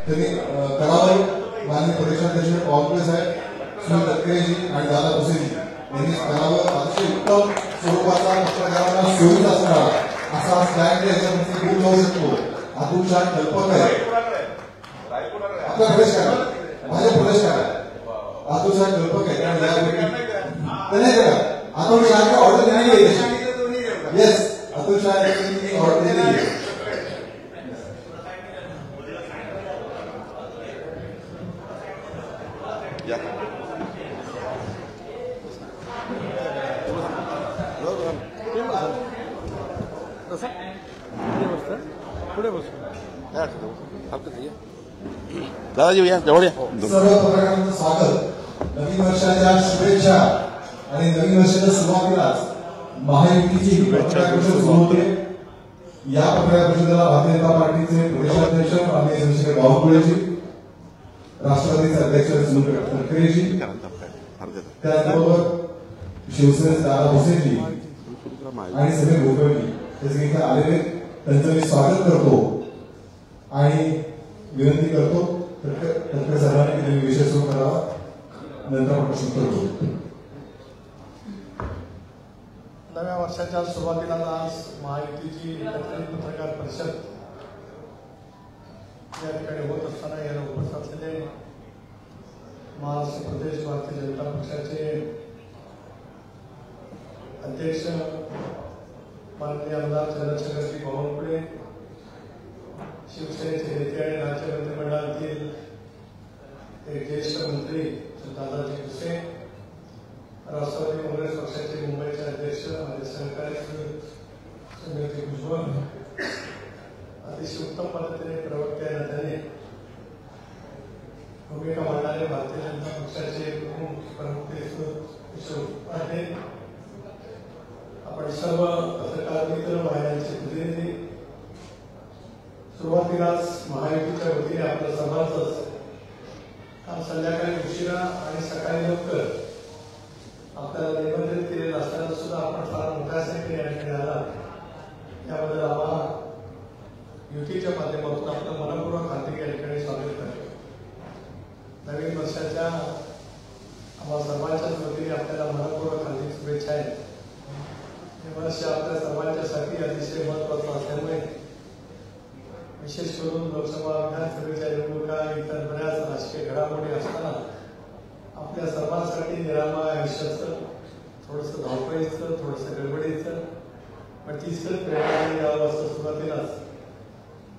त्यांनी करावं. माननीय प्रदेशाध्यक्ष पवार साहेब, सुनील तटकरेजी आणि दादा भुसेजी यांनी करावं. अतिशय उत्तम स्वरूपाचा पत्रकारांना सोयीचा असणारा असा स्टँड याच्यामध्ये घेऊन जाऊ शकतो. अतुल शाह कल्पक आहे. आपला प्रदेश काय माझ्या प्रदेश काय अतुल शाह कल्पक आहे. त्याने अतुल शाह ऑर्डर देण्यात येईल. येस, अतुल शाह ऑर्डर देण्यात येईल. दादाजी या जवळ या. सर्व पत्रकारांचं स्वागत. नवीन वर्षाच्या शुभेच्छा आणि नवीन वर्षाच्या सुरुवातीलाच महायुतीची पत्रकार परिषद सुरू होते. या पत्रकार परिषदेला भारतीय जनता पार्टीचे प्रदेशाध्यक्ष माननीय चंद्रशेखर बावनकुळेजी, राष्ट्रवादीचे अध्यक्ष सुनील तटकरेजी, त्याचबरोबर शिवसेनेचे दादा भुसेजी आणि सगळे गोगवळी हे सगळे इथे आलेले, त्यांचं मी स्वागत करतो आणि विनंती करतो तटकरे साहेबांनी विषय सुरू करावा. नंतर आपण प्रश्न करतो. नव्या वर्षाच्या सुरुवातीला आज महायुतीची पत्रकार परिषद या ठिकाणी होत असताना याला उपस्थित असलेले महाराष्ट्र प्रदेश भारतीय जनता पक्षाचे अध्यक्ष माननीय आमदार चंद्रशेखरजी बावनकुळे, शिवसेनेचे नेते आणि राज्य मंत्रिमंडळातील एक ज्येष्ठ मंत्री दादाजी भुसे, राष्ट्रवादी काँग्रेस पक्षाचे मुंबईचे अध्यक्ष माझे सहकारी सुनील भुजबळ, अतिशय उत्तम पद्धतीने प्रवक्ते या नात्याने भूमिका मांडणारे भारतीय जनता पक्षाचे प्रमुख आहेत. आपण सर्व पत्रकार मित्र महिलांचे प्रतिनिधी, सुरुवातीलाच महायुतीच्या वतीने आपलं सर्वांचंच काल संध्याकाळी उशिरा आणि सकाळी लवकर आपल्याला निमंत्रित केलेलं असताना सुद्धा आपण फार मोठ्या संख्येने या ठिकाणी आला, याबद्दल आम्हाला युतीच्या माध्यमातून आपलं मनपूर्वक हार्दिक या ठिकाणी स्वागत करतो. नवीन वर्षाच्या आम्हा सर्वांच्याच वतीने आपल्याला मनपूर्वक हार्दिक शुभेच्छा आहेत. हे वर्ष आपल्या सर्वांच्यासाठी अतिशय महत्वाचं असल्यामुळे विशेष करून लोकसभा विधानसभेच्या निवडणुका इतर बऱ्याच राजकीय घडामोडी असताना आपल्या सर्वांसाठी निरामय आयुष्याचं, थोडंसं धावपळीचं, थोडंसं गडबडीचं, पण तिसरं प्रेरणा यावं असं सुरुवातीलाच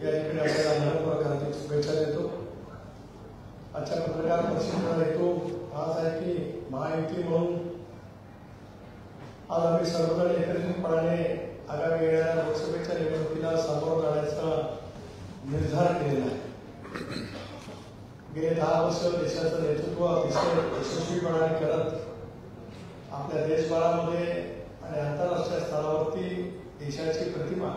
या ठिकाणी आपल्याला मनपूर्वक हार्दिक शुभेच्छा देतो. आजच्या पत्रकार परिषदेचा हेतू हाच आहे की महायुती म्हणून आज आम्ही सर्वजण एकत्रितपणाने आगामी येणाऱ्या लोकसभेच्या निवडणुकीला सामोरं जाण्याचा निर्धार केलेला आहे. गेले 10 वर्ष देशाचं नेतृत्व अतिशय यशस्वीपणाने करत आपल्या देशभरामध्ये आणि आंतरराष्ट्रीय स्तरावरती देशाची प्रतिमा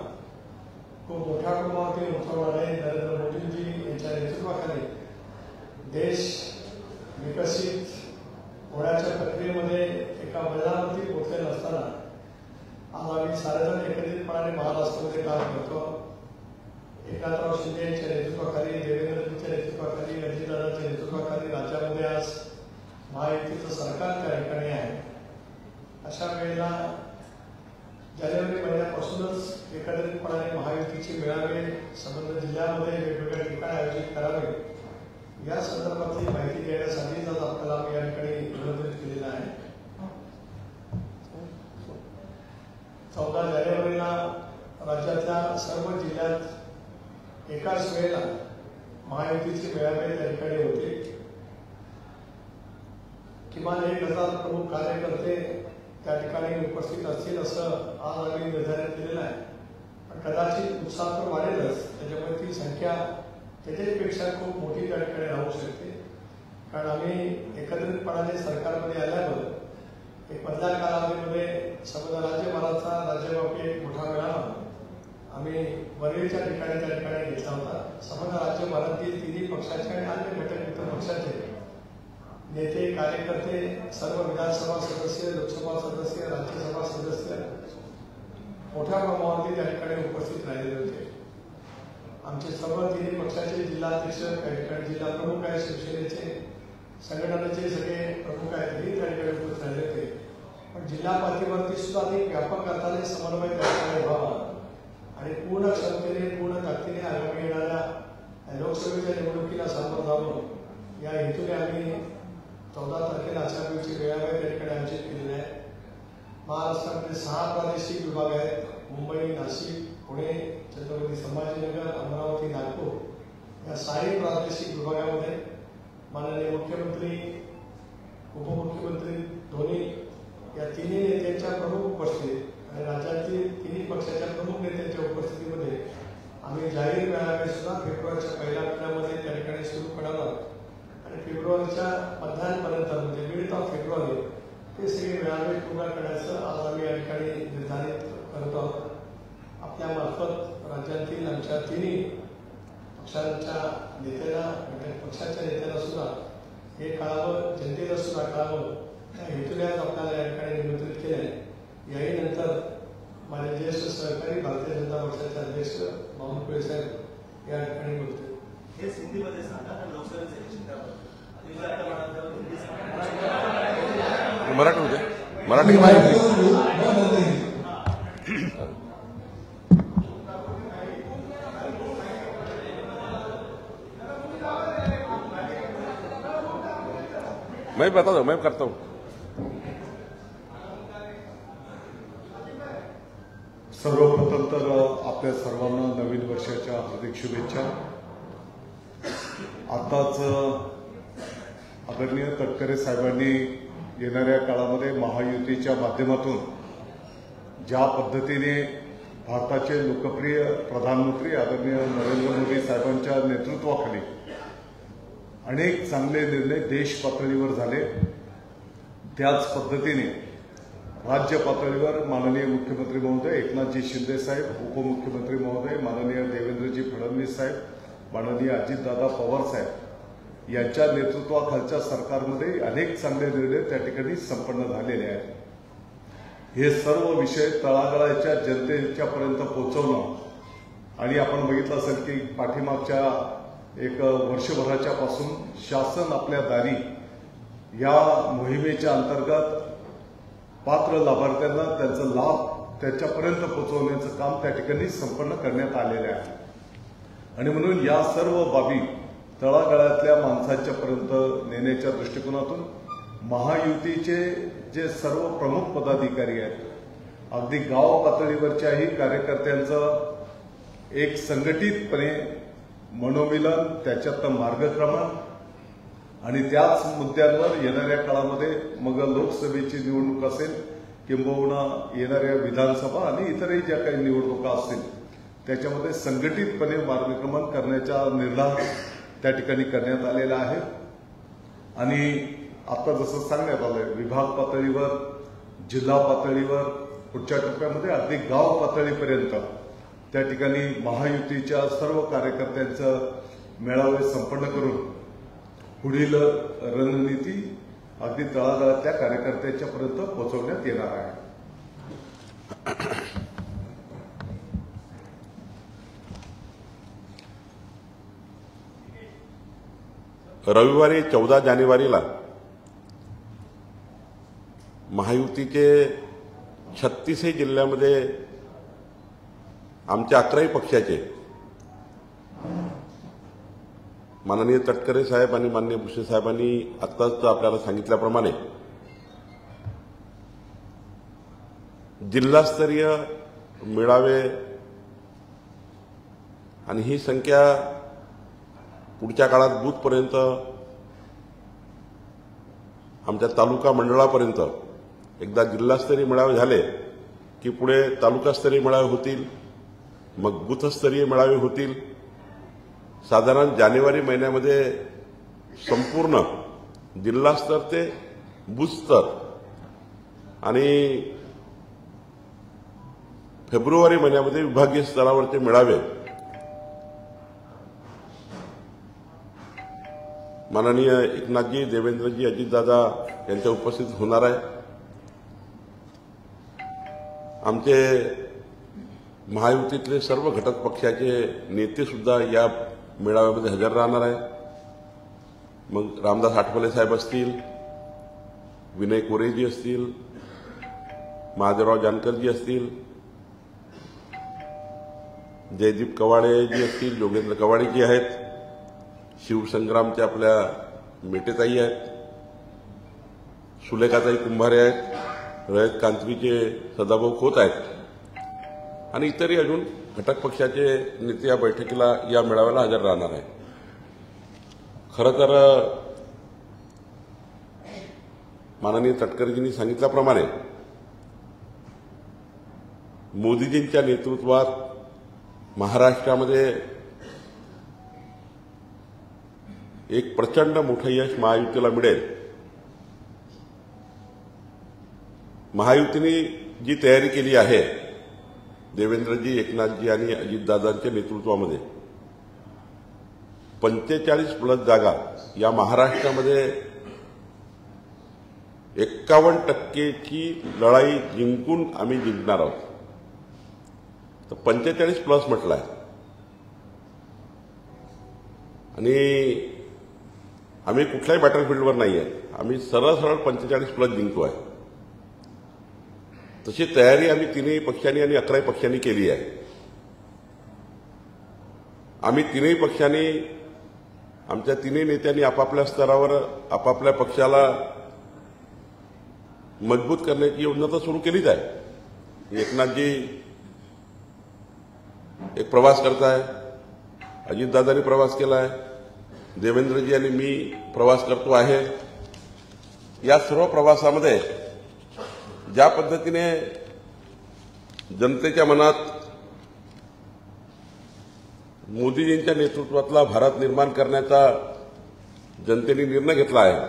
खूप मोठ्या प्रमाणावरती उंचावणारे नरेंद्र मोदींजी यांच्या नेतृत्वाखाली देश विकसित होण्याच्या प्रक्रियेमध्ये एका मैदानावरती पोहोचलेला असताना आज आम्ही सारेजण एकत्रितपणाने महाराष्ट्रामध्ये काम करतो. एकनाथराव शिंदे यांच्या नेतृत्वाखाली, देवेंद्रजींच्या नेतृत्वाखाली, अजितदादांच्या नेतृत्वाखाली राज्यामध्ये आज महायुतीचं सरकार त्या ठिकाणी आहे. अशा वेळेला जानेवारी महिन्यापासूनच एकत्रितपणाने महायुतीचे मेळावे संबंधित जिल्ह्यामध्ये वेगवेगळ्या ठिकाणी आयोजित करावे या संदर्भातली माहिती देण्यासाठीच आज आपल्याला आम्ही या ठिकाणी निमंत्रित केलेलं आहे. 14 जानेवारीला राज्यातल्या सर्व जिल्ह्यात एकाच वेळेला महायुतीचे मेळावे त्या ठिकाणी होते. किमान 1000 प्रमुख कार्यकर्ते त्या ठिकाणी उपस्थित असतील असं आज आम्ही निर्धारित केलेलं आहे. पण कदाचित उत्साह तर वाढेलच, त्याच्यामुळे ती संख्या त्याच्यापेक्षा खूप मोठी त्या ठिकाणी राहू शकते. कारण आम्ही एकत्रितपणाने सरकारमध्ये आल्यावर एक मधल्या कालावधीमध्ये समजा राज्यभराचा राज्यव्यापी एक मोठा मेळावा आम्ही वरळीच्या ठिकाणी त्या ठिकाणी घेतला होता. समजा राज्यभरातील तिन्ही पक्षाचे आणि अन्य घटक मित्र पक्षाचे नेते, कार्यकर्ते, सर्व विधानसभा सदस्य, लोकसभा सदस्य, राज्यसभा सदस्य मोठ्या प्रमाणावरती त्या ठिकाणी उपस्थित राहिलेले होते. आमचे सर्व तिन्ही पक्षाचे जिल्हाध्यक्ष, काही ठिकाणी जिल्हा प्रमुख आहेत, शिवसेनेचे संघटनेचे सगळे प्रमुख आहेत, हे त्या ठिकाणी उपस्थित राहिले होते. पण जिल्हा पातळीवरती सुद्धा अधिक व्यापक अर्थाने समन्वय त्या ठिकाणी व्हावा आणि पूर्ण क्षमतेने पूर्ण ताकदीने आगामी येणाऱ्या लोकसभेच्या निवडणुकीला सामोरं जावं या हेतूने आम्ही 14 तारखेला आचारसंहितेची वेळावेळी त्या ठिकाणी आयोजित केलेले आहे. महाराष्ट्रामध्ये 6 प्रादेशिक विभाग आहेत. मुंबई, नाशिक, पुणे, छत्रपती संभाजीनगर, अमरावती, नागपूर या 6 प्रादेशिक विभागामध्ये माननीय मुख्यमंत्री, उपमुख्यमंत्री दोन्ही या तिन्ही नेत्यांच्या प्रमुख उपस्थितीत आणि राज्यातील तिन्ही पक्षाच्या प्रमुख नेत्यांच्या उपस्थितीमध्ये आम्ही जाहीर मेळावे सुद्धा फेब्रुवारीच्या पहिल्या आठवड्यामध्ये त्या ठिकाणी सुरू करणार आहोत आणि फेब्रुवारीच्या मध्यापर्यंत म्हणजे मिड ऑफ फेब्रुवारी ते सगळे मेळावे पूर्ण करण्याचं आज आम्ही या ठिकाणी निर्धारित करत आहोत. आपल्या मार्फत राज्यातील आमच्या तिन्ही पक्षांच्या नेत्यांना पक्षाच्या नेत्यांना सुद्धा हे कळावं, जनतेला सुद्धा कळावं त्या हेतूने आज आपल्याला या ठिकाणी निमंत्रित केले आहे. याही नंतर माझे ज्येष्ठ सहकारी भारतीय जनता पक्षाचे अध्यक्ष बावनकुळे साहेब या ठिकाणी बोलते. हे हिंदीमध्ये सांगा लोकसभेचे मराठी होते मराठी मैं बता दो, मैं करता हूँ. सर्वप्रथम तर आपल्या सर्वांना नवीन वर्षाच्या हार्दिक शुभेच्छा. आताच आदरणीय तटकरे साहेबांनी येणाऱ्या काळामध्ये महायुतीच्या माध्यमातून ज्या पद्धतीने भारताचे लोकप्रिय प्रधानमंत्री आदरणीय नरेंद्र मोदी साहेबांच्या नेतृत्वाखाली अनेक चांगले निर्णय देश पातळीवर झाले, त्याच पद्धतीने राज्य पातळीवर माननीय मुख्यमंत्री महोदय एकनाथजी शिंदे साहेब, उपमुख्यमंत्री महोदय माननीय देवेंद्रजी फडणवीस साहेब, माननीय अजितदादा पवार साहेब यांच्या नेतृत्वाखालच्या सरकारमध्ये अनेक चांगले निर्णय त्या ठिकाणी संपन्न झालेले आहेत. हे सर्व विषय तळागाळाच्या जनतेच्यापर्यंत पोहोचवणं आणि आपण बघितलं असेल की पाठीमागच्या एक वर्षभराच्या पासून शासन आपल्या दारी या मोहिमेच्या अंतर्गत पात्र लाभार्थ्यांना त्यांचा लाभ त्याच्यापर्यंत पोहोचवण्याचं काम त्या ठिकाणी संपन्न करण्यात आलेलं आहे. आणि म्हणून या सर्व बाबी तळागाळातल्या माणसांच्या पर्यंत नेण्याच्या दृष्टिकोनातून महायुतीचे जे सर्व प्रमुख पदाधिकारी आहेत, अगदी गाव पातळीवरच्याही कार्यकर्त्यांचं एक संघटितपणे मनोमिलन, त्याच्यातलं मार्गक्रमण आणि त्याच मुद्द्यांवर येणाऱ्या काळामध्ये मग लोकसभेची निवडणूक असेल किंबहुना येणाऱ्या विधानसभा आणि इतरही ज्या काही निवडणुका असतील त्याच्यामध्ये संघटितपणे मार्गक्रमण करण्याचा निर्धार त्या ठिकाणी करण्यात आलेला आहे. आणि आता जसं सांगण्यात आलंय विभाग पातळीवर, जिल्हा पातळीवर, पुढच्या टप्प्यामध्ये अगदी गाव पातळीपर्यंत त्या ठिकाणी महायुतीच्या सर्व कार्यकर्त्यांचं मेळावे संपन्न करून पुढील रणनीती अगदी तळागाळातल्या कार्यकर्त्यांच्या पर्यंत पोहोचवण्यात येणार आहे. रविवारी 14 जानेवारीला महायुतीचे 36 जिल्ह्यामध्ये आमच्या 11 पक्षाचे माननीय तटकरे साहेब आणि माननीय भुसे साहेबांनी आत्ताच आपल्याला सांगितल्याप्रमाणे जिल्हास्तरीय मेळावे आणि ही संख्या पुढच्या काळात बूथपर्यंत आमच्या तालुका मंडळापर्यंत एकदा जिल्हास्तरीय मेळावे झाले की पुढे तालुकास्तरीय मेळावे होतील, मग बूथस्तरीय मेळावे होतील. साधारण जानेवारी महिन्यामध्ये संपूर्ण जिल्हास्तर ते बूथस्तर आणि फेब्रुवारी महिन्यामध्ये विभागीय स्तरावरचे मेळावे माननीय एकनाथजी, देवेंद्रजी, अजितदादा यांच्या उपस्थितीत होणार आहे. आमचे महायुतीतले सर्व घटक पक्षाचे नेते सुद्धा या मेळाव्यामध्ये हजर राहणार आहे. मग रामदास आठवले साहेब असतील, विनय कोरेजी असतील, महादेवराव जानकरजी असतील, जयदीप कवाडेजी असतील, योगेंद्र कवाडेजी आहेत, शिवसंग्रामच्या आपल्या मेटेताई आहेत, सुलेखाताई कुंभारे आहेत, रयत कांतवीचे सदाभाऊ खोत आहेत आणि इतरही अजून घटक पक्षाचे नेते या बैठकीला, या मेळाव्याला हजर राहणार आहे. खरं तर माननीय तटकरेजींनी सांगितल्याप्रमाणे मोदीजींच्या नेतृत्वात महाराष्ट्रामध्ये एक प्रचंड मोठं यश महायुतीला मिळेल. महायुतीने जी तयारी केली आहे देवेंद्रजी, एकनाथजी आणि अजितदादांच्या नेतृत्वामध्ये 45+ जागा या महाराष्ट्रामध्ये 51%ची लढाई जिंकून आम्ही जिंकणार आहोत. तर 45+ म्हटलं आहे आणि आम्ही कुठल्याही बॅटलफील्डवर नाही आहे. आम्ही सरळ 45+ जिंकतो आहे. तशी तयारी आम्ही 3ही पक्षांनी आणि 11ही पक्षांनी केली आहे. आम्ही 3ही पक्षांनी, आमच्या 3ही नेत्यांनी आपापल्या स्तरावर आपापल्या पक्षाला मजबूत करण्याची योजना तर सुरू केलीच आहे. एकनाथजी एक प्रवास करताय, अजितदादांनी प्रवास केला आहे, देवेंद्रजी आणि मी प्रवास करतो आहे. या सर्व प्रवासामध्ये ज्या पद्धतीने जनतेच्या मनात मोदीजींच्या नेतृत्वातला भारत निर्माण करण्याचा जनतेने निर्णय घेतला आहे.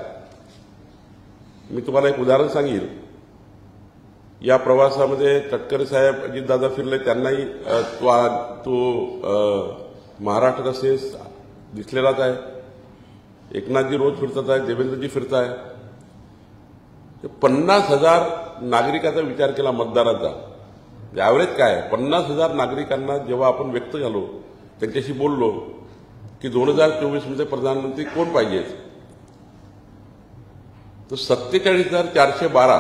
मी तुम्हाला एक उदाहरण सांगेन. या प्रवासामध्ये तटकरे साहेब, अजितदादा फिरले, त्यांनाही तो महाराष्ट्र रस्ते दिसलेलाच आहे. एकनाथजी रोज फिरतात आहे, देवेंद्रजी फिरत आहे. 50,000 नागरिकांचा विचार केला, मतदारांचा ॲव्हरेज काय आहे. 50,000 नागरिकांना जेव्हा आपण व्यक्त झालो, त्यांच्याशी बोललो की 2024 मध्ये प्रधानमंत्री कोण पाहिजे, तर 47,412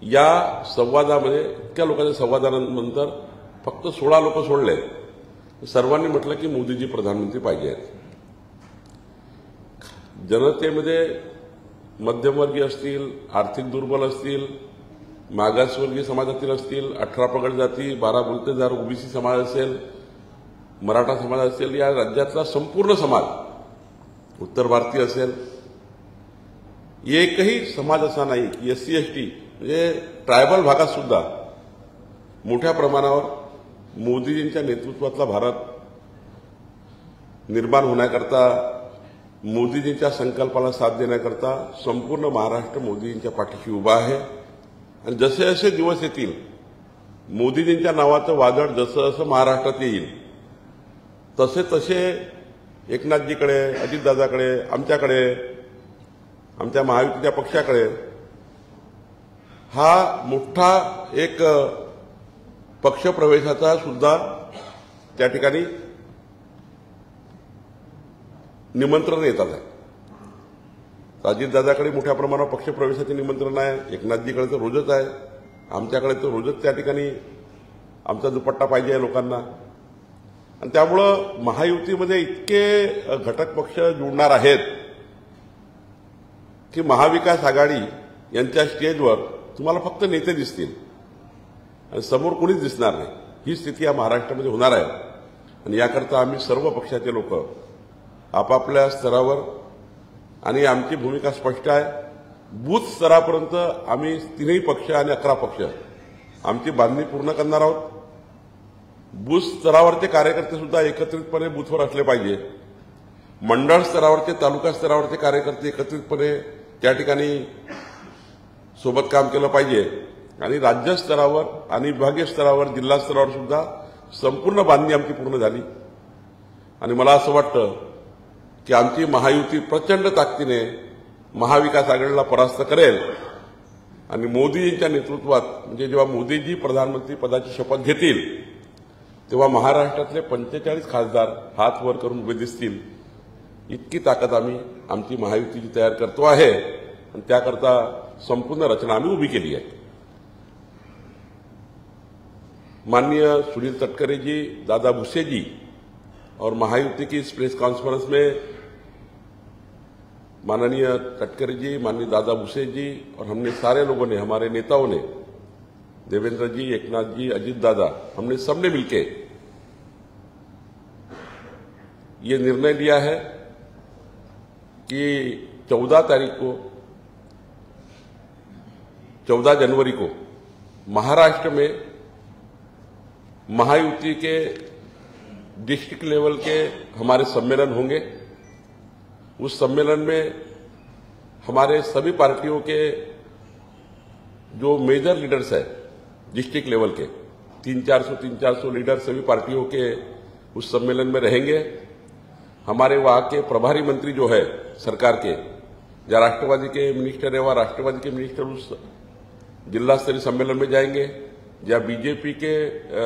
या संवादामध्ये, इतक्या लोकांच्या संवादानंतर फक्त 16 लोक सोडले. सर्वांनी म्हटलं की मोदीजी प्रधानमंत्री पाहिजे आहेत. जनतेमध्ये मध्यमवर्गीय असतील, आर्थिक दुर्बल असतील, मागासवर्गीय समाजातील असतील, 18 पगड जाती, 12 बोलतेदार ओबीसी समाज असेल, मराठा समाज असेल, या राज्यातला संपूर्ण समाज, उत्तर भारतीय असेल, एकही समाज असा नाही की SC ST म्हणजे ट्रायबल भागात सुद्धा मोठ्या प्रमाणावर मोदीजींच्या नेतृत्वातला भारत निर्माण होण्याकरता, मोदीजींच्या संकल्पाला साथ देण्याकरता संपूर्ण महाराष्ट्र मोदीजींच्या पाठीशी उभा आहे. आणि जसे जसे दिवस येतील, मोदीजींच्या नावाचं वादळ जसं जसं महाराष्ट्रात येईल, तसे तसे एकनाथजीकडे, अजितदादाकडे, आमच्याकडे, आमच्या महायुतीच्या पक्षाकडे हा मोठा एक पक्षप्रवेशाचा सुद्धा त्या ठिकाणी निमंत्रण येतात आहे. अजितदादाकडे मोठ्या प्रमाणावर पक्षप्रवेशाचे निमंत्रण आहे, एकनाथजीकडे तर रोजच आहे, आमच्याकडे तर रोजच त्या ठिकाणी आमचा दुपट्टा पाहिजे आहे लोकांना. आणि त्यामुळं महायुतीमध्ये इतके घटक पक्ष जुळणार आहेत की महाविकास आघाडी यांच्या स्टेजवर तुम्हाला फक्त नेते दिसतील आणि समोर कोणीच दिसणार नाही. ही स्थिती या महाराष्ट्रामध्ये होणार आहे. आणि याकरता आम्ही सर्व पक्षाचे लोक आपापल्या स्तरावर, आणि आमची भूमिका स्पष्ट आहे, बूथ स्तरापर्यंत आम्ही 3ही पक्ष आणि 11 पक्ष आमची बांधणी पूर्ण करणार आहोत. बूथ स्तरावरचे कार्यकर्ते सुद्धा एकत्रितपणे बूथवर असले पाहिजे. मंडळ स्तरावरचे, तालुका स्तरावरचे कार्यकर्ते एकत्रितपणे त्या ठिकाणी सोबत काम केलं पाहिजे. आणि राज्य स्तरावर आणि विभागीय स्तरावर, जिल्हा स्तरावर सुद्धा संपूर्ण बांधणी आमची पूर्ण झाली. आणि मला असं वाटतं की आमची महायुती प्रचंड ताकदीने महाविकास आघाडीला परास्त करेल आणि मोदीजींच्या नेतृत्वात म्हणजे जेव्हा मोदीजी प्रधानमंत्री पदाची शपथ घेतील तेव्हा महाराष्ट्रातले 45 खासदार हात वर करून उभे दिसतील. इतकी ताकद आम्ही आमची महायुतीची तयार करतो आहे आणि त्याकरता संपूर्ण रचना आम्ही उभी केली आहे. माननीय सुनील तटकरे जी, दादा भुसे जी और महायुति की इस प्रेस कॉन्फ्रेंस में माननीय तटकरे जी, माननीय दादा भुसे जी और हमने सारे लोगों ने, हमारे नेताओं ने, देवेंद्र जी, एकनाथ जी, अजित दादा, हमने सबने मिलके ये निर्णय लिया है कि 14 तारीख को, 14 जनवरी को महाराष्ट्र में महायुति के डिस्ट्रिक्ट लेवल के हमारे सम्मेलन होंगे. उस सम्मेलन में हमारे सभी पार्टियों के जो मेजर लीडर्स है डिस्ट्रिक्ट लेवल के 300-400 लीडर सभी पार्टियों के उस सम्मेलन में रहेंगे. हमारे वहां के प्रभारी मंत्री जो है सरकार के, जहां राष्ट्रवादी के मिनिस्टर है वहां राष्ट्रवादी के मिनिस्टर उस जिला स्तरीय सम्मेलन में जाएंगे. जहां बीजेपी के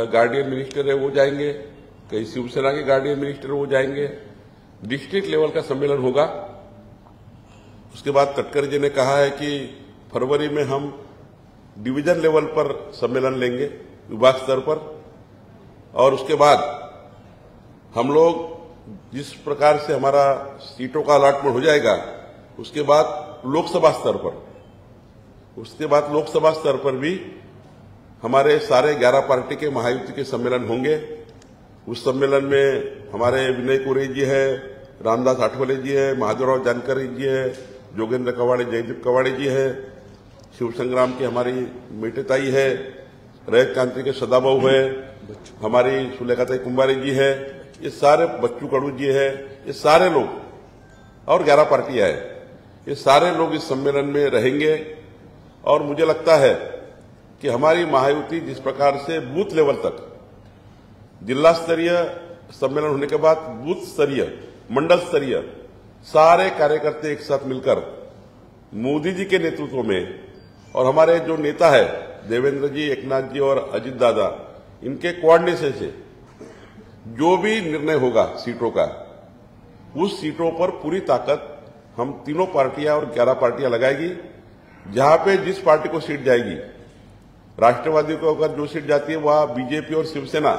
गार्डियन मिनिस्टर है वो जाएंगे, कहीं शिवसेना के गार्डियन मिनिस्टर वो जाएंगे. डिस्ट्रिक्ट लेवल का सम्मेलन होगा. उसके बाद तटकरे जी ने कहा है कि फरवरी में हम डिवीजन लेवल पर सम्मेलन लेंगे, विभाग स्तर पर, और उसके बाद हम लोग जिस प्रकार से हमारा सीटों का अलॉटमेंट हो जाएगा उसके बाद लोकसभा स्तर पर, उसके बाद लोकसभा स्तर पर भी हमारे सारे 11 पार्टी के महायुति के सम्मेलन होंगे. उस सम्मेलन में हमारे विनय कोरे जी है, रामदास आठवले जी है, महादेवराव जानकर जी है, जोगेंद्र कवाड़े, जयदीप कवाड़े जी है, शिव संग्राम की हमारी मेटेताई है, रैत कांति के सदाबाऊ है, हमारी सुलेखाताई कुंभारे जी है, ये सारे, बच्चू कड़ू जी है, ये सारे लोग और 11 पार्टियां हैं, ये सारे लोग इस सम्मेलन में रहेंगे. और मुझे लगता है कि हमारी महायुति जिस प्रकार से बूथ लेवल तक, जिला स्तरीय सम्मेलन होने के बाद बूथ स्तरीय, मंडल स्तरीय सारे कार्यकर्ता एक साथ मिलकर मोदी जी के नेतृत्व में, और हमारे जो नेता है देवेंद्र जी, एकनाथ जी और अजित दादा, इनके कोऑर्डिनेशन से जो भी निर्णय होगा सीटों का, उस सीटों पर पूरी ताकत हम तीनों पार्टियां और 11 पार्टियां लगाएगी. जहां पे जिस पार्टी को सीट जाएगी, राष्ट्रवादी को अगर जो सीट जाती है वहां बीजेपी और शिवसेना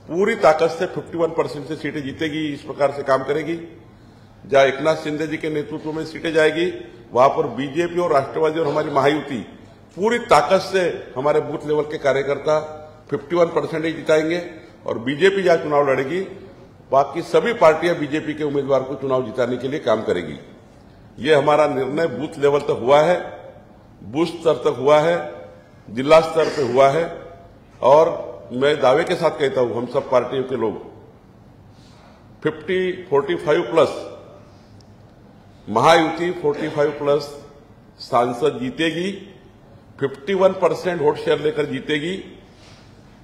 पूरी ताकत से 51% से सीटें जीतेगी, इस प्रकार से काम करेगी. जहां एकनाथ शिंदे जी के नेतृत्व में सीटें जाएगी वहां पर बीजेपी और राष्ट्रवादी और हमारी महायुति पूरी ताकत से हमारे बूथ लेवल के कार्यकर्ता 51% ही जिताएंगे. और बीजेपी जहां चुनाव लड़ेगी बाकी सभी पार्टियां बीजेपी के उम्मीदवार को चुनाव जिताने के लिए काम करेगी. ये हमारा निर्णय बूथ लेवल तक हुआ है, बूथ स्तर तक हुआ है, जिला स्तर पे हुआ है. और मैं दावे के साथ कहता हूं, हम सब पार्टियों के लोग 45 प्लस महायुति 45 प्लस सांसद जीतेगी, 51% वोट शेयर लेकर जीतेगी.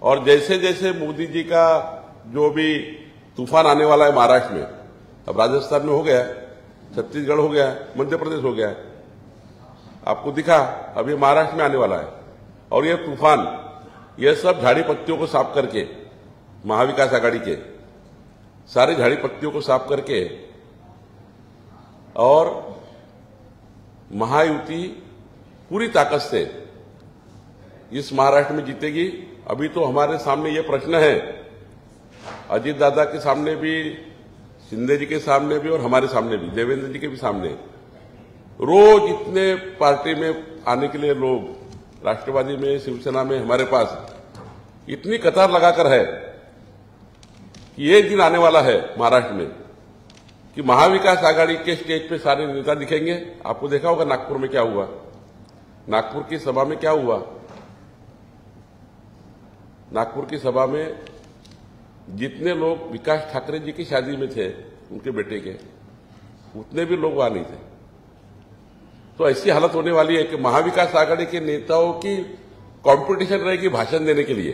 और जैसे जैसे मोदी जी का जो भी तूफान आने वाला है महाराष्ट्र में, अब राजस्थान में हो गया, छत्तीसगढ़ हो गया, मध्य प्रदेश हो गया, आपको दिखा, अब ये महाराष्ट्र में आने वाला है. और ये तूफान, ये सब झाड़ी पत्तियों को साफ करके, महाविकास आघाड़ी के सारी झाड़ी पत्तियों को साफ करके, और महायुति पूरी ताकत से इस महाराष्ट्र में जीतेगी. अभी तो हमारे सामने ये प्रश्न है, अजित दादा के सामने भी, शिंदे जी के सामने भी और हमारे सामने भी, देवेंद्र जी के भी सामने, रोज इतने पार्टी में आने के लिए लोग, राष्ट्रवादी में, शिवसेना में हमारे पास इतनी कतार लगाकर है कि ये दिन आने वाला है महाराष्ट्र में कि महाविकास आघाड़ी के स्टेज पे सारे नेता दिखेंगे. आपको देखा होगा नागपुर में क्या हुआ, नागपुर की सभा में क्या हुआ. नागपुर की सभा में जितने लोग विकास ठाकरे जी की शादी में थे, उनके बेटे के, उतने भी लोग वहां नहीं थे. तो ऐसी हालत होने वाली है कि महाविकास आघाड़ी के नेताओं की कंपटीशन रहेगी भाषण देने के लिए,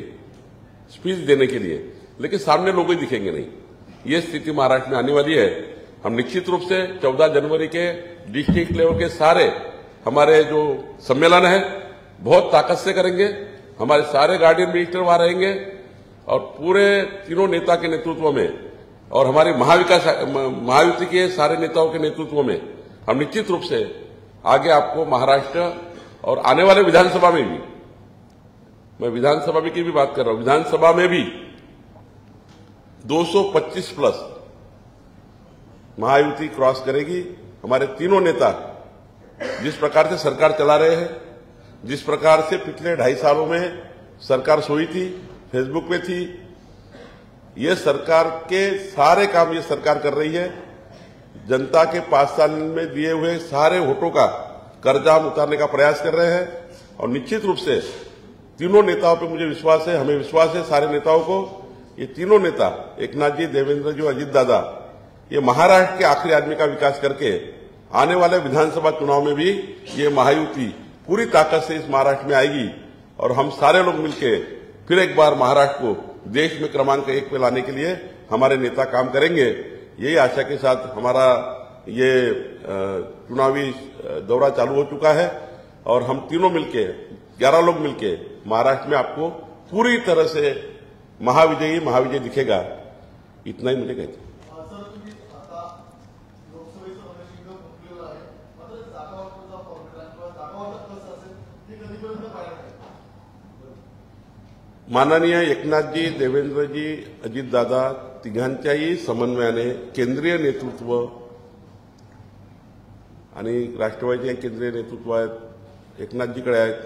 स्पीच देने के लिए, लेकिन सामने लोग ही दिखेंगे नहीं. ये स्थिति महाराष्ट्र में आने वाली है. हम निश्चित रूप से 14 जनवरी के डिस्ट्रिक्ट लेवल के सारे हमारे जो सम्मेलन है बहुत ताकत से करेंगे। हमारे सारे गार्डियन मिनिस्टर वहां रहेंगे और पूरे तीनों नेता के नेतृत्व में और हमारी महायुति के सारे नेताओं के नेतृत्व में हम निश्चित रूप से आगे आपको महाराष्ट्र और आने वाले विधानसभा में भी, मैं विधानसभा की भी बात कर रहा हूं, विधानसभा में भी 225 प्लस महायुति क्रॉस करेगी। हमारे तीनों नेता जिस प्रकार से सरकार चला रहे हैं, जिस प्रकार से पिछले 2.5 सालों में सरकार सोई थी, फेसबुक पे थी, ये सरकार के सारे काम ये सरकार कर रही है। जनता के 5 साल में दिए हुए सारे वोटों का कर्जा हम उतारने का प्रयास कर रहे हैं और निश्चित रूप से तीनों नेताओं पे मुझे विश्वास है, हमें विश्वास है सारे नेताओं को। ये तीनों नेता एकनाथ जी, देवेंद्र जी, अजित दादा, ये महाराष्ट्र के आखिरी आदमी का विकास करके आने वाले विधानसभा चुनाव में भी ये महायुति पूरी ताकत से इस महाराष्ट्र में आएगी और हम सारे लोग मिलकर फिर एक बार महाराष्ट्र को देश में क्रमांक 1 पे लाने के लिए हमारे नेता काम करेंगे। यही आशा के साथ हमारा ये चुनावी दौरा चालू हो चुका है और हम तीनों मिलके 11 लोग मिलके महाराष्ट्र में आपको पूरी तरह से महाविजय दिखेगा। इतना ही मुझे कहते। माननीय एकनाथजी, देवेंद्रजी, अजितदादा तिघांच्याही समन्वयाने केंद्रीय नेतृत्व आणि राष्ट्रवादीचे केंद्रीय नेतृत्व आहेत, एकनाथजीकडे आहेत,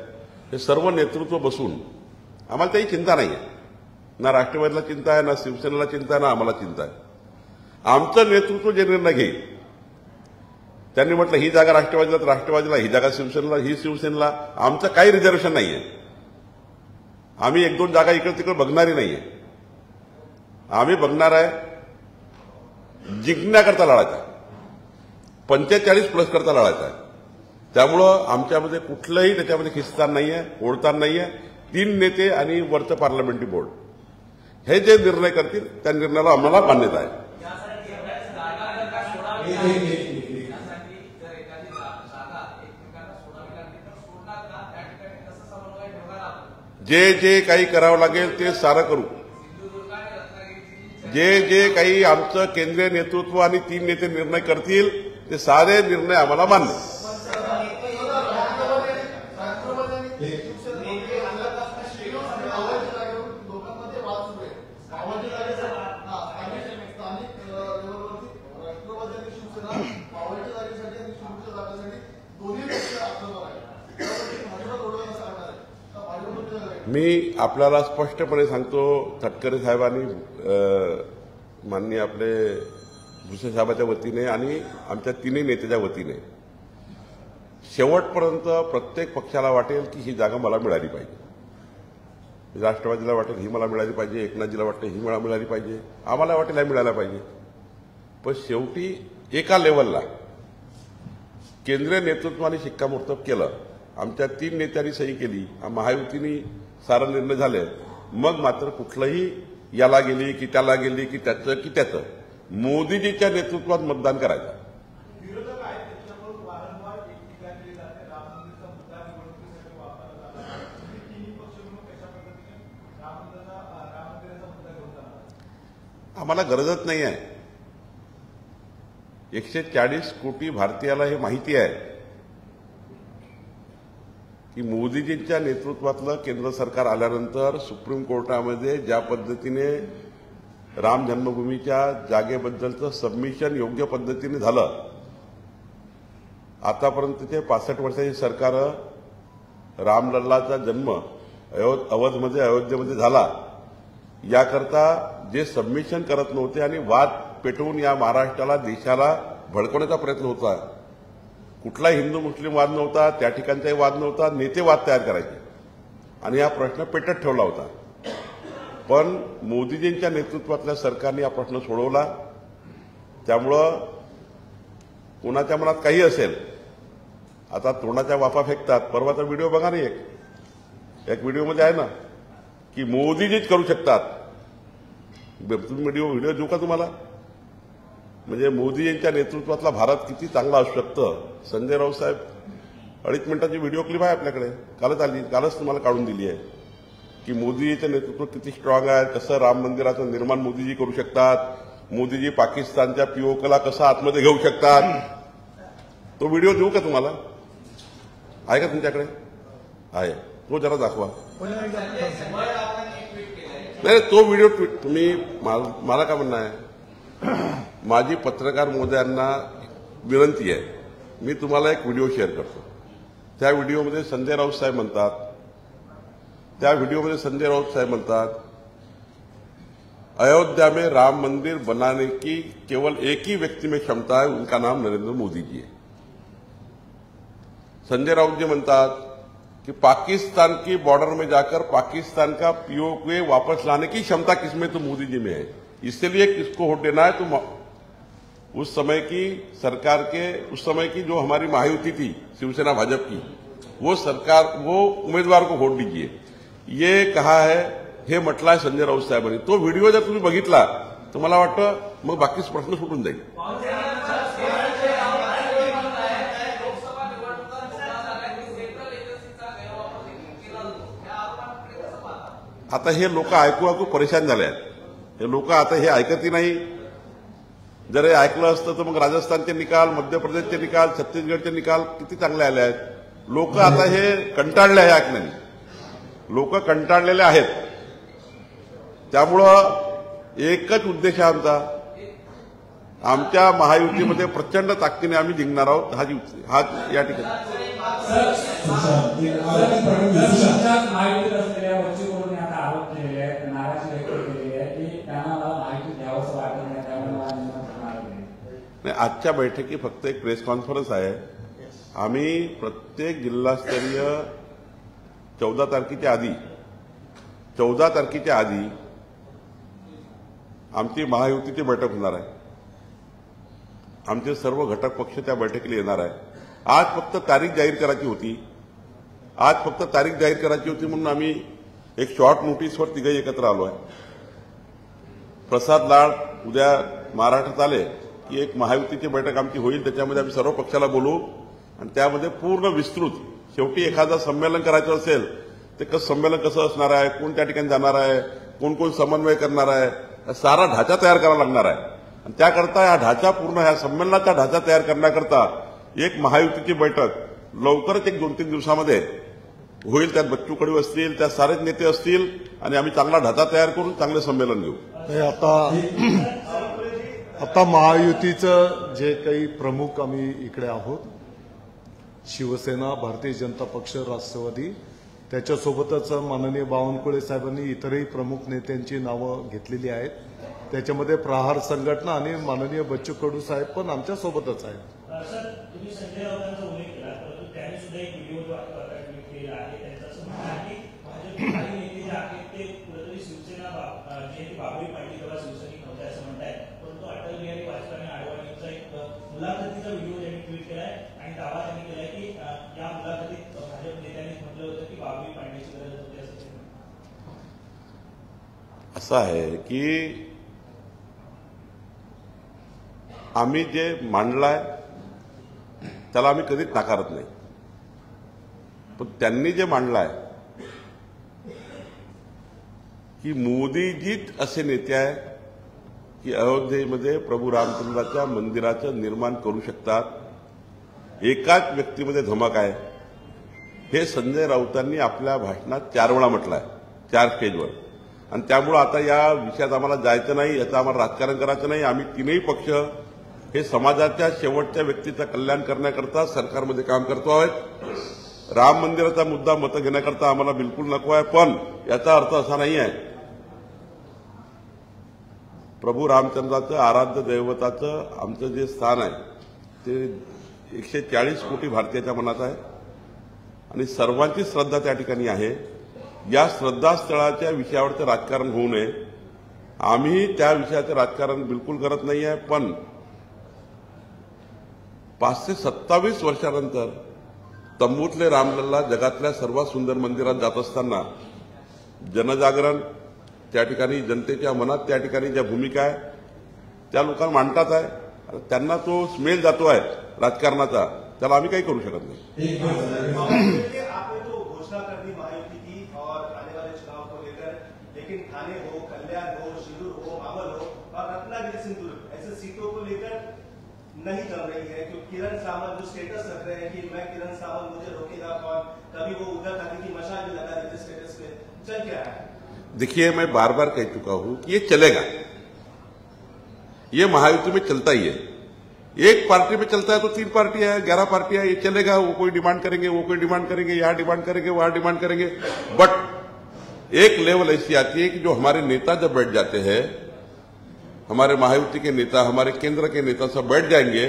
हे सर्व नेतृत्व बसून आम्हाला काही चिंता नाही आहे, ना राष्ट्रवादीला चिंता आहे, ना शिवसेनेला चिंता आहे, ना आम्हाला चिंता आहे। आमचं नेतृत्व जे निर्णय घेईल, त्यांनी म्हटलं ही जागा राष्ट्रवादीला तर राष्ट्रवादीला, ही जागा शिवसेनेला ही शिवसेनेला, आमचं काही रिझर्वेशन नाही आहे। आम्ही 1-2 जागा इकडे तिकडे बघणारी नाहीये, आम्ही बघणार आहे जिंकण्याकरता लढायचा, 45+ करता लढायचा आहे। त्यामुळं आमच्यामध्ये कुठलंही त्याच्यामध्ये खिस्तान नाहीये, ओढतान नाहीये। 3 नेते आणि वरचं पार्लमेंटरी बोर्ड हे जे निर्णय करतील त्या निर्णयाला आम्हाला मान्यता आहे। जे जे काही करावं लागेल ते सारं करू। जे जे काही आमचं केंद्रीय नेतृत्व आणि 3 नेते निर्णय करतील ते सारे निर्णय आम्हाला मान्य। मी आपल्याला स्पष्टपणे सांगतो, तटकरे साहेबांनी माननीय आपले भुसे साहेबांच्या वतीने आणि आमच्या 3 नेत्याच्या वतीने शेवटपर्यंत प्रत्येक पक्षाला वाटेल की ही जागा मला मिळाली पाहिजे, राष्ट्रवादीला वाटेल ही मला मिळाली पाहिजे, एकनाथजीला वाटेल ही मला मिळाली पाहिजे, आम्हाला वाटेल ही मिळायला पाहिजे। पण शेवटी एका लेवलला केंद्रीय नेतृत्वाने शिक्कामोर्तब केलं, आमच्या 3 नेत्यांनी सही केली, महायुतीने सारा निर्णय झाले, मग मात्र कुठलंही याला गेली की त्याला गेली की त्याचं की त्याचं, मोदीजीच्या नेतृत्वात मतदान करायचं। आम्हाला गरजच नाही आहे। 140 कोटी भारतीयाला हे माहिती आहे की मोदीजींच्या नेतृत्वातलं केंद्र सरकार आल्यानंतर सुप्रीम कोर्टामध्ये ज्या पद्धतीने राम जन्मभूमीच्या जागेबद्दलचं सबमिशन योग्य पद्धतीने झालं, आतापर्यंतचे 65 वर्षाची सरकार रामलल्लाचा जन्म अयोध्येमध्ये झाला याकरता जे सबमिशन करत नव्हते आणि वाद पेटवून या महाराष्ट्राला, देशाला भडकवण्याचा प्रयत्न होता। कुठला हिंदू मुस्लिम वाद नव्हता, त्या ठिकाणचाही वाद नव्हता, नेते वाद तयार करायचे आणि हा प्रश्न पेटत ठेवला होता। पण मोदीजींच्या नेतृत्वातल्या सरकारने हा प्रश्न सोडवला। त्यामुळं कोणाच्या मनात काही असेल, आता तोंडाच्या वाफा फेकतात। परवाचा व्हिडिओ बघा ना, एक व्हिडिओमध्ये आहे ना की मोदीजीच करू शकतात। तुम्ही व्हिडिओ देऊ का तुम्हाला? म्हणजे मोदीजींच्या नेतृत्वातला भारत किती चांगला असू शकतं। संजय राऊत साहेब 2.5 मिनिटाची व्हिडिओ क्लिप आहे आपल्याकडे, कालच तुम्हाला काढून दिली आहे की मोदीजीचं नेतृत्व किती स्ट्रॉंग आहे, कसं राम मंदिराचं निर्माण मोदीजी करू शकतात, मोदीजी पाकिस्तानच्या पीओकेला कसं आतमध्ये घेऊ शकतात. तो व्हिडिओ देऊ का तुम्हाला? आहे का तुमच्याकडे? आहे, तो जरा दाखवा. नाही, तो व्हिडिओ तुम्ही मला काय म्हणणं आहे, माझी पत्रकार महोदयांना विनंती आहे, मी तुम्हाला एक व्हिडिओ शेअर करतो. त्या व्हिडिओमध्ये संजय राऊत साहेब म्हणतात, अयोध्या में राम मंदिर बनाने की केवल एक ही व्यक्ति में क्षमता है, उनका नाम नरेंद्र मोदी जी है. संजय राउत जी म्हणतात कि पाकिस्तान की बॉर्डर में जाकर पाकिस्तान का पीओके वापस लाने की क्षमता किसमें, तो मोदी जी में है. इसलिए किसको वोट देना है तो उस समय की सरकार के, उस समय की जो हमारी महायुति थी शिवसेना भाजप की, वो उम्मीदवार को वोट दीजिए, ये कहा है, हे म्हटलं आहे संजय राऊत साहेबांनी. तो व्हिडिओ जर तुम्ही बघितला तर मला वाटतं मग बाकीच प्रश्न सुटून जाईल. आता हे लोक ऐकू परेशान झाले आहेत. हे लोक आता हे ऐकतही नाही. जर हे ऐकलं असतं तर मग राजस्थानचे निकाल, मध्य प्रदेशचे निकाल, छत्तीसगडचे निकाल किती चांगले आले आहेत. लोक आता हे कंटाळले आहे ऐकण्याने, लोक कंटाळलेले आहेत. त्यामुळं एकच उद्देश आहे आमचा, आमच्या महायुतीमध्ये प्रचंड ताकदीने आम्ही जिंकणार आहोत. हा या ठिकाणी नाही, आजच्या बैठकी फक्त एक प्रेस कॉन्फरन्स आहे. आम्ही प्रत्येक जिल्हास्तरीय 14 तारखेच्या आधी आमची महायुतीची बैठक होणार आहे. आमचे सर्व घटक पक्ष त्या बैठकीला येणार आहे. आज फक्त तारीख जाहीर करायची होती म्हणून आम्ही एक शॉर्ट नोटीसवर तिघे एकत्र आलो आहे. प्रसाद लाड उद्या महाराष्ट्रात आले की एक महायुतीची बैठक आमची होईल, त्याच्यामध्ये आम्ही सर्व पक्षाला बोलू आणि त्यामध्ये पूर्ण विस्तृत, शेवटी एखादं संमेलन करायचं असेल ते संमेलन कसं असणार आहे, कोण त्या ठिकाणी जाणार आहे, कोण कोण समन्वय करणार आहे, सारा ढाचा तयार करावा लागणार आहे. आणि त्याकरता हा ढाचा पूर्ण, ह्या संमेलनाचा ढाचा तयार करण्याकरता एक महायुतीची बैठक लवकरच 1-2-3 दिवसामध्ये होईल. त्यात बच्चू कडू असतील, त्यात सारेच नेते असतील आणि आम्ही चांगला ढाचा तयार करून चांगले संमेलन घेऊ. आता महायुतीचं जे काही प्रमुख आम्ही इकडे आहोत, शिवसेना, भारतीय जनता पक्ष, राष्ट्रवादी, त्याच्यासोबतच माननीय बावनकुळे साहेबांनी इतरही प्रमुख नेत्यांची नावं घेतलेली आहेत. त्याच्यामध्ये प्रहार संघटना आणि माननीय बच्चू कडू साहेब पण आमच्या सोबतच आहेत. सर, तुम्ही संजय राऊतांचा उल्लेख केला, परंतु त्यांनी सुद्धा एक व्हिडिओ ट्विट केला आहे. त्यांचं असं म्हणणं आहे की भाजपचे काही नेते जे आहेत ते कुठेतरी शिवसेना जे बाबरी पाटील तेव्हा शिवसैनिक नव्हते असं म्हणतायत, परंतु अटल बिहारी वाजपेयी आणि आडवाणींचा एक मुलाखतीचा व्हिडिओ त्यांनी ट्विट केलाय आणि दावा त्यांनी केलाय की या मुलाखतीत भाजप नेत्यांनी म्हटलं होतं की बाबरी पाडण्याची गरज होती असं. असं आहे की आम्ही जे मांडलाय त्याला आम्ही कधीच नाकारत नाही, पण त्यांनी जे मांडलाय की मोदीजीच असे नेते आहे की अयोध्येमध्ये प्रभू रामचंद्राच्या मंदिराचं निर्माण करू शकतात, एकाच व्यक्तीमध्ये धमक आहे, हे संजय राऊतांनी आपल्या भाषणात 4 वेळा म्हटलंय, 4 स्टेजवर. आणि त्यामुळे आता या विषयात आम्हाला जायचं नाही, याचं आम्हाला राजकारण करायचं नाही. आम्ही तीनही पक्ष हे समाजाच्या शेवटच्या व्यक्तीचं कल्याण करण्याकरता सरकारमध्ये काम करतो आहोत. राम मंदिराचा मुद्दा मतं घेण्याकरता आम्हाला बिलकुल नको आहे, पण याचा अर्थ असा नाही आहे प्रभू रामचंद्राचं आराध्य दैवताचं आमचं जे स्थान आहे ते 140 कोटी भारतीयाच्या मनात आहे आणि सर्वांची श्रद्धा त्या ठिकाणी आहे. या श्रद्धास्थळाच्या विषयावरचं राजकारण होऊ नये. आम्ही त्या विषयाचं राजकारण बिलकुल करत नाही आहे, पण 527 वर्षानंतर तंबूतले रामलल्ला जगातल्या सर्वात सुंदर मंदिरात जात असताना जनजागरण त्या ठिकाणी, जनतेच्या मनात त्या ठिकाणी ज्या भूमिका आहे त्या लोकांना मांडतात आहे. त्यांना तो स्मेल जातो आहे राजकारणाचा, त्याला आम्ही काही करू शकत नाही. आपने तो घोषणा कर दी महायुति की और आने वाले चुनाव को लेकर, लेकिन थाने हो, कल्याण हो, शिरूर हो, मावल हो और रत्नागिरी सिंधुदुर्ग ऐसे सीटों को लेकर नहीं जम रही है, क्योंकि किरण सावंत जो स्टेटस रख रहे हैं कि मैं किरण सावंत, मुझे रोकेगा कौन, कभी वो उद्धव ठाकरे की मशाल भी लगा देते स्टेटस पे, चल क्या है? देखिए, मैं बार बार कह चुका हूं कि ये चलेगा, ये महायुति में चलता ही है. एक पार्टी में चलता है तो 3 पार्टियां हैं, 11 पार्टियां, ये चलेगा. वो कोई डिमांड करेंगे, वो कोई डिमांड करेंगे, यहां डिमांड करेंगे, वहां डिमांड करेंगे. बट एक लेवल ऐसी आती है कि जो हमारे नेता जब बैठ जाते हैं, हमारे महायुति के नेता, हमारे केंद्र के नेता सब बैठ जाएंगे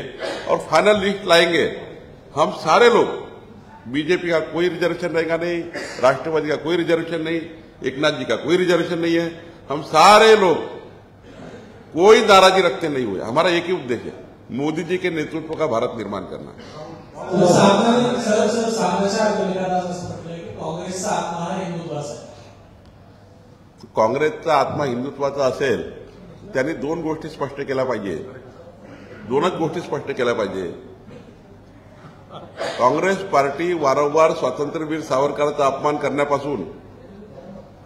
और फाइनल लिस्ट लाएंगे. हम सारे लोग, बीजेपी का कोई रिजर्वेशन रहेगा नहीं, राष्ट्रवादी का कोई रिजर्वेशन नहीं, एकनाथ जी का कोई रिजर्वेशन नहीं है, हम सारे लोग कोई नाराजी रखते नहीं हुए. हमारा एक ही उद्देश्य है, मोदी जी के नेतृत्व का भारत निर्माण करना. काँग्रेसचा आत्मा हिंदुत्वाचा असेल, त्यांनी 2 गोष्टी स्पष्ट केल्या पाहिजे. 2च गोष्टी स्पष्ट केल्या पाहिजे. काँग्रेस पार्टी वारंवार स्वातंत्र्यवीर सावरकरांचा अपमान करण्यापासून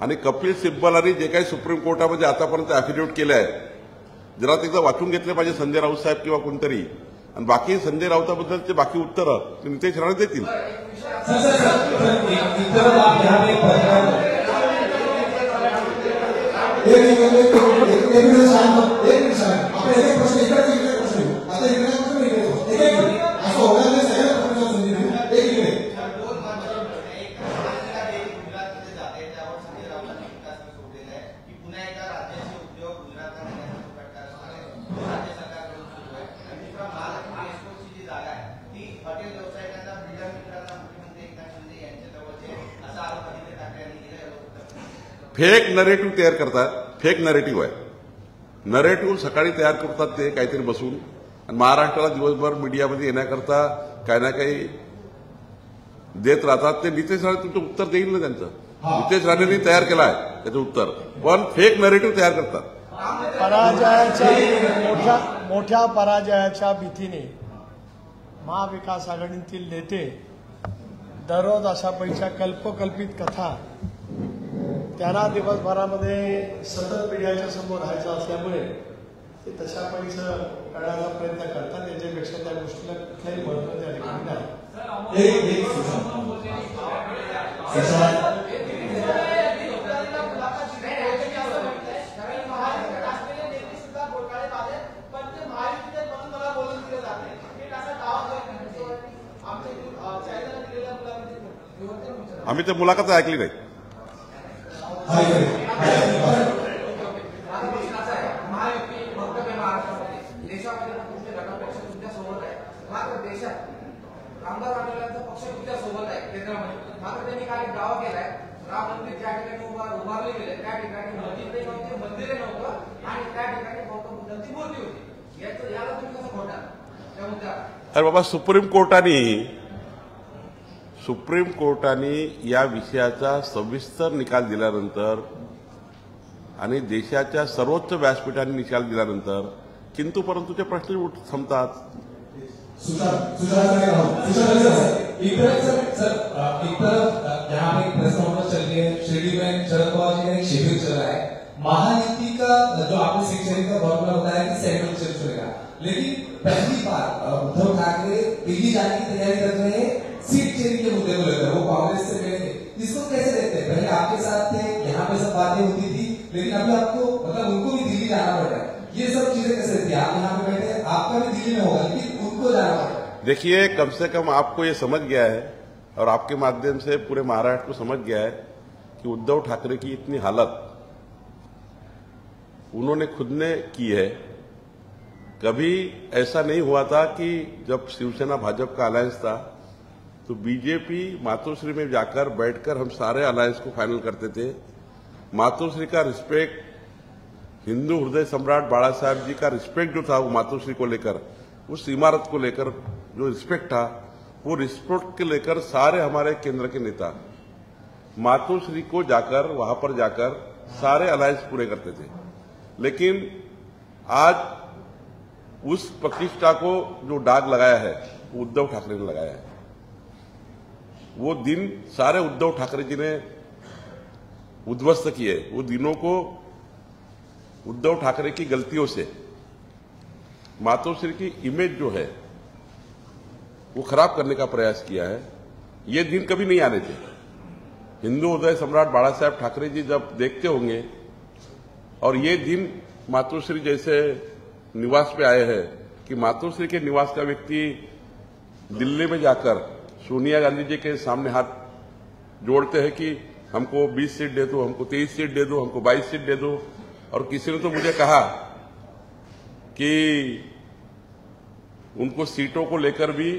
आणि कपिल सिब्बलांनी जे काही सुप्रीम कोर्टामध्ये आतापर्यंत अॅफिडेव्हिट केलं आहे, जरा एकदा वाचून घेतले पाहिजे संजय राऊत साहेब किंवा कोणतरी. आणि बाकी संजय राऊताबद्दलचे बाकी उत्तरं नितेश राणे देतील. फेक नरेटिव्ह तयार करतात. फेक नरेटिव्ह आहे. नरेटिव्ह सकाळी तयार करतात ते काहीतरी बसून, आणि महाराष्ट्राला दिवसभर मीडियामध्ये येण्याकरता काही ना काही देत राहतात. ते नितेश राणे तुमचं उत्तर देईल ना त्यांचं. नितेश राणेंनी तयार केलं आहे त्याचं उत्तर, पण फेक नरेटिव्ह तयार करतात. मोठ्या पराजयाच्या भीतीने महाविकास आघाडीतील नेते दररोज अशा पैशा कल्पकल्पित कथा त्यांना दिवसभरामध्ये सतत मीडियाच्या समोर राहायचं असल्यामुळे ते तशा पैसे करण्याचा प्रयत्न करतात. याच्यापेक्षा त्या गोष्टीला कुठल्याही महत्व त्या ठिकाणी नाही. आम्ही तर मुलाखत ऐकली नाही. आमदार आढळल्याचा पक्ष तुमच्या सोबत आहे केंद्रामध्ये, मात्र त्यांनी काही दावा केलाय राम मंदिर ज्या ठिकाणी उभारले गेले त्या ठिकाणी मस्जिद नव्हते, मंदिरे नव्हतं आणि त्या ठिकाणी गौतम बुद्धांची मूर्ती होती. याला तुम्ही कसं खोटा त्या मुद्द्यावर? अरे बाबा, सुप्रीम कोर्टाने या विषयाचा सविस्तर निकाल दिल्यानंतर आणि देशाच्या सर्वोच्च व्यासपीठाने निकाल दिल्यानंतर किंतु परंतुचे प्रश्न थांबतात. यहाँ पे प्रेस कॉन्फ्रेंस चल रही है, शिरडी में शरद पवार जी का एक शिविर चल रहा है. महायुति का जो आपने सीट शेयरिंग का फॉर्मूला बताया कि सेंट्रल शिविर चलेगा, लेकिन पहली बार उद्धव ठाकरे दिल्ली जाने की तैयारी कर रहे हैं सीट शेयरिंग के मुद्दे को लेकर. वो कांग्रेस से मिले थे, इसको कैसे देखते हैं? पहले आपके साथ थे, यहाँ पे सब बातें होती थी, लेकिन अभी आपको मतलब उनको भी दिल्ली जाना पड़ रहा है. ये सब चीजें कैसे देखती है? आप यहाँ पे बैठे, आपका भी दिल्ली में होगा, लेकिन उनको जाना पड़ रहा है. देखिए, कम से कम आपको ये समझ गया है और आपके माध्यम से पूरे महाराष्ट्र को समझ गया है कि उद्धव ठाकरे की इतनी हालत उन्होंने खुद ने की है. कभी ऐसा नहीं हुआ था कि जब शिवसेना भाजपा का अलायंस था तो बीजेपी मातोश्री में जाकर बैठकर हम सारे अलायंस को फाइनल करते थे. मातोश्री का रिस्पेक्ट, हिंदू हृदय सम्राट बाला साहब जी का रिस्पेक्ट जो था वो मातोश्री को लेकर, उस इमारत को लेकर जो रिस्पेक्ट था, वो रिस्पेक्ट के लेकर सारे हमारे केंद्र के नेता मातोश्री को जाकर वहां पर जाकर सारे अलायंस पूरे करते थे. लेकिन आज उस प्रतिष्ठा को जो दाग लगाया है उद्धव ठाकरे ने लगाया है। वो दिन सारे उद्धव ठाकरे जी ने उद्ध्वस्त किए। वो दिनों को उद्धव ठाकरे की गलतियों से मातोश्री की इमेज जो है वो खराब करने का प्रयास किया है। ये दिन कभी नहीं आने थे। हिंदू हृदय सम्राट बाला साहेब ठाकरे जी जब देखते होंगे और ये दिन मातोश्री जैसे निवास पे आए हैं कि मातोश्री के निवास का व्यक्ति दिल्ली में जाकर सोनिया गांधी जी के सामने हाथ जोड़ते हैं कि हमको 20 सीट दे दो, हमको 23 सीट दे दो, हमको 22 सीट दे दो। और किसी ने तो मुझे कहा कि उनको सीटों को लेकर भी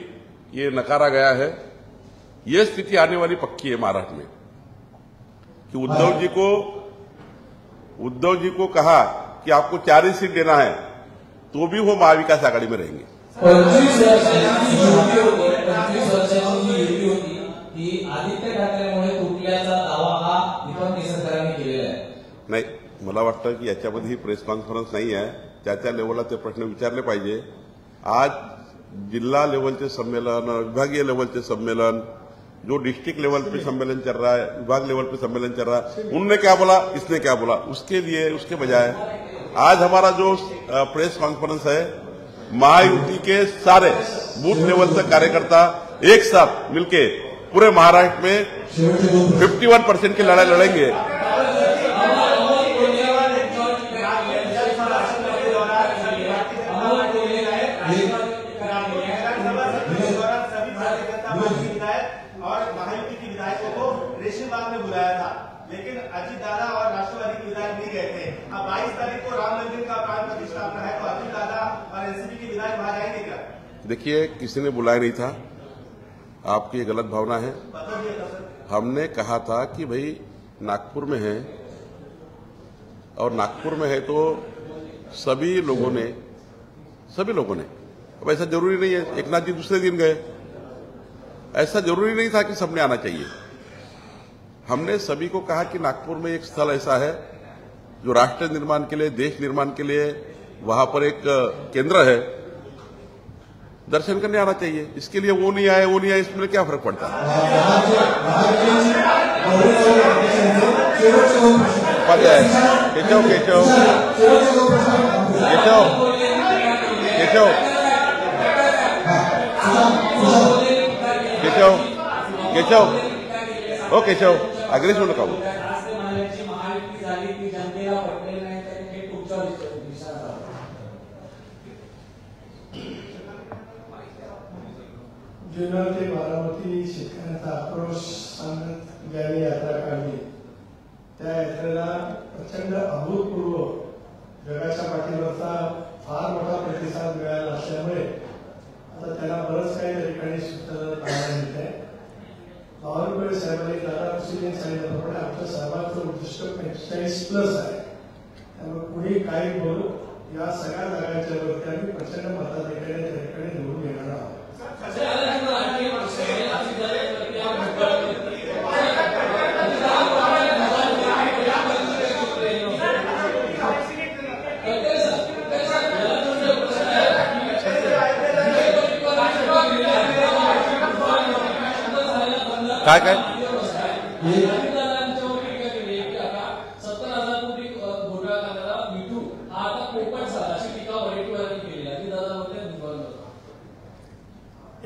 ये नकारा गया है। ये स्थिति आने वाली पक्की है महाराष्ट्र में कि उद्धव जी को कहा कि आपको 4 ही सीट देना है तो भी वो महाविकास आघाडी में रहेंगे। 25 वर्षांची युती होती ती आदित्य ठाकरेंमुळे तुटल्याचा दावा हा दीपक केसरकरांनी केलेला आहे। नाही, मला वाटतं की याच्यामध्ये ही प्रेस कॉन्फरन्स नाही आहे। त्या लेवलला ते प्रश्न विचारले पाहिजे। आज जिला लेवलचे सम्मेलन, विभागीय लेवलचे सम्मेलन, जो डिस्ट्रिक्ट लेवल पे सम्मेलन चल रहा है, विभाग लेवल पे सम्मेलन चल रहा है, उनने क्या बोला, इसने क्या बोला, उसके बजाय आज हमारा जो प्रेस कॉन्फ्रेंस है, महायुति के सारे बूथ लेवल तक कार्यकर्ता एक साथ मिलके पूरे महाराष्ट्र में 51% की लड़ाई लड़ेंगे। लेकिन अजीत दादा और राष्ट्रवादी के विधायक नहीं गए थे। अब 22 तारीख को राम मंदिर का प्राण प्रतिष्ठापना है, तो अजीत दादा और एनसीपी के विधायक वहां जाएंगे क्या? देखिए, किसी ने बुलाया नहीं था, आपकी ये गलत भावना है। हमने कहा था कि भाई नागपुर में है और नागपुर में है तो सभी लोगों ने अब ऐसा जरूरी नहीं है एक नाथ जी दूसरे दिन गए, ऐसा जरूरी नहीं था कि सबने आना चाहिए। हमने सभी को कहा कि नागपुर में एक स्थल ऐसा है जो राष्ट्र निर्माण के लिए, देश निर्माण के लिए वहां पर एक केंद्र है, दर्शन करने आना चाहिए। इसके लिए वो नहीं आए इसमें क्या फर्क पड़ता है? केशव अग्रेस होऊ नका। जुन्नर ते बारामती शेतकऱ्यांचा आक्रोश सांगत ज्यावेळी यात्रा काढली त्या यात्रेला प्रचंड अभूतपूर्व जगाच्या पाठीवरचा फार मोठा प्रतिसाद मिळाला असल्यामुळे आता त्याला बरंच काही त्या ठिकाणी सूचना पाहायला मिळत आहे। बावनकुळे साहेबांनी दादा कुशीने सांगितल्याप्रमाणे आमच्या सर्वांचं उद्दिष्ट 45+ आहे। त्यामुळे कुणी काही बोलू या सगळ्या जागांच्या वरती आम्ही प्रचंड मताधिक्याने त्या ठिकाणी निवडून येणार आहोत। काय काय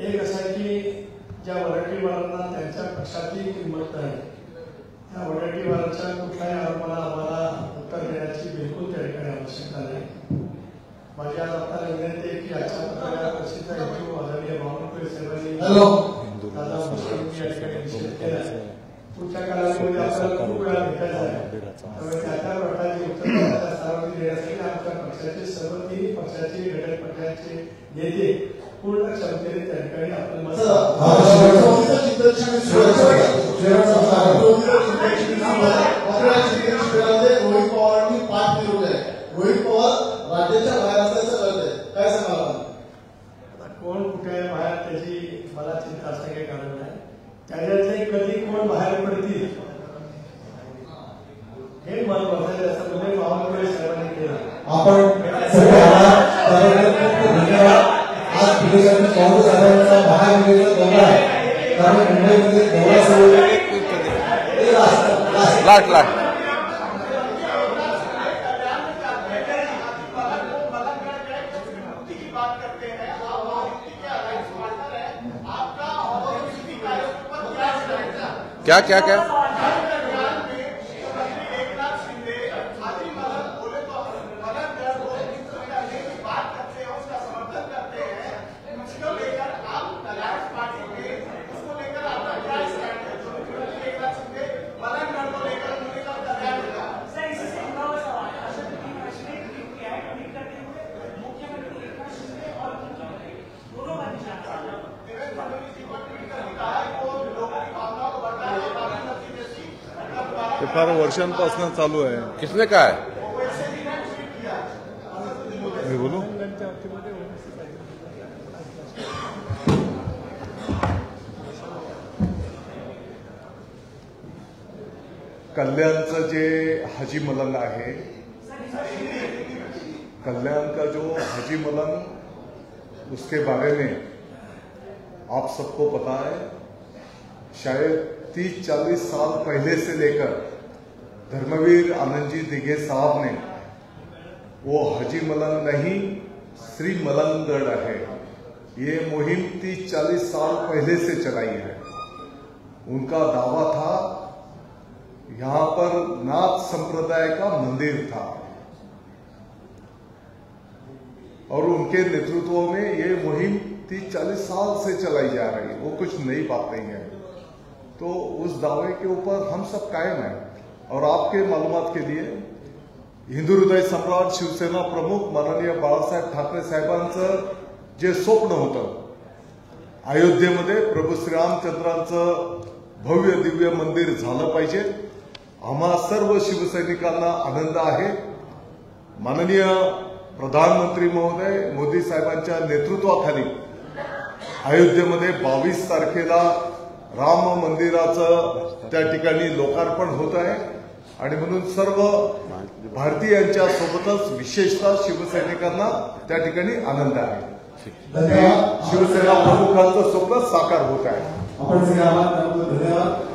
एक असं आहे की ज्या वडट्टीवारांना त्यांच्या पक्षाची किंमत नाही, त्या वडट्टीवाराच्या कुठल्याही आरोपाला आम्हाला उत्तर देण्याची बिलकुल त्या ठिकाणी आवश्यकता नाही। माझी आज आपल्याला विनंती आहे की आजच्या पत्रकार परिषदेचा हेतू आदरणीय बावनकुळे साहेबांनी दादा मुस्लिम या ठिकाणी निषेध केला आहे। पुढच्या काळामध्ये आपल्याला खूप वेळा भेटायचं आहे, त्यामुळे त्या प्रकारची उत्तर सार्वजनिक देण्यासाठी आमच्या पक्षाचे सर्व 3 पक्षाचे घटक पक्षाचे नेते पूर्ण क्षमतेने त्या ठिकाणी आपलं मत रोहित पवारांनी 5 निवडले आहे। रोहित पवार राज्याच्या बाहेर असल्याचं कळतंय, काय सांगाल? कोण कुठे बाहेर त्याची मला चिंता असणे काही कारण नाही। त्याच्यातले कधी कोण बाहेर पडतील हे महत्वाचं आहे, असं म्हणजे बावनकुळे साहेबांनी केलं। आपण सगळ्यांना आज काँग्रेस आम्ही मुंबईमध्ये दौरा सुरू आहे. लास्ट क्या ते फार वर्षांपासून चालू आहे. किसने कहा है? मी बोलू? कल्याणचं जे हाजी मलंग आहे, कल्याण का जो हाजी मलंग, उसके बारे में आप सबको पता है. शायद 30-40 साल पहले से लेकर धर्मवीर आनंद जी दिघे साहब ने वो हाजी मलंग नहीं श्री मलंगगढ़ है, ये मुहिम 30-40 साल पहले से चलाई है. उनका दावा था यहां पर नाथ संप्रदाय का मंदिर था और उनके नेतृत्व में ये मुहिम 30-40 साल से चलाई जा रही है. वो कुछ नई बात नहीं है. तो उस दावे के ऊपर हम सब कायम हैं. और आपके मालूमात के लिए हिंदू हृदय सम्राट शिवसेना प्रमुख माननीय बाळासाहेब ठाकरे साहेबांचं जे स्वप्न होतं, अयोध्येमध्ये प्रभू श्रीरामचंद्रांचं भव्य दिव्य मंदिर झालं पाहिजे, आम्हा सर्व शिवसैनिकांना आनंद आहे. माननीय प्रधानमंत्री महोदय मोदी साहेबांच्या नेतृत्वाखाली अयोध्येमध्ये 22 तारखेला राम मंदिराचं त्या ठिकाणी लोकार्पण होत आहे आणि म्हणून सर्व भारतीयांच्या सोबतच विशेषतः शिवसैनिकांना त्या ठिकाणी आनंद आहे. शिवसेना प्रमुखांचं स्वप्न साकार होत आहे. आपण सगळे आभार. धन्यवाद.